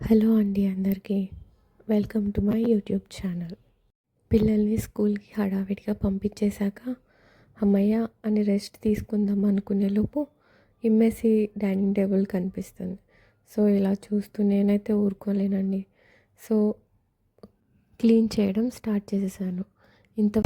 Hello అండి అందరికీ. Welcome to my YouTube channel. పిల్లల్ని స్కూల్‌కి హడావిడిగా పంపించేశాక, హమ్మయ్య! అని రెస్ట్ తీసుకుందాం అనుకునేలోపు ఇమ్మేసి డైనింగ్ టేబుల్ కనిపిస్తుంది. సో, ఇలా చూస్తూ నేనైతే ఊరుకోలేనండి. సో, క్లీన్ చేయడం స్టార్ట్ చేసేసాను. ఇంత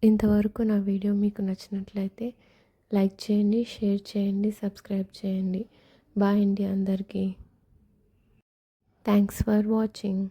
ఇంతవరకు నా వీడియో మీకు నచ్చినట్లయితే లైక్ చేయండి, షేర్ చేయండి, సబ్స్క్రైబ్ చేయండి. బాయ్ అండి అందరికీ. Thanks for watching.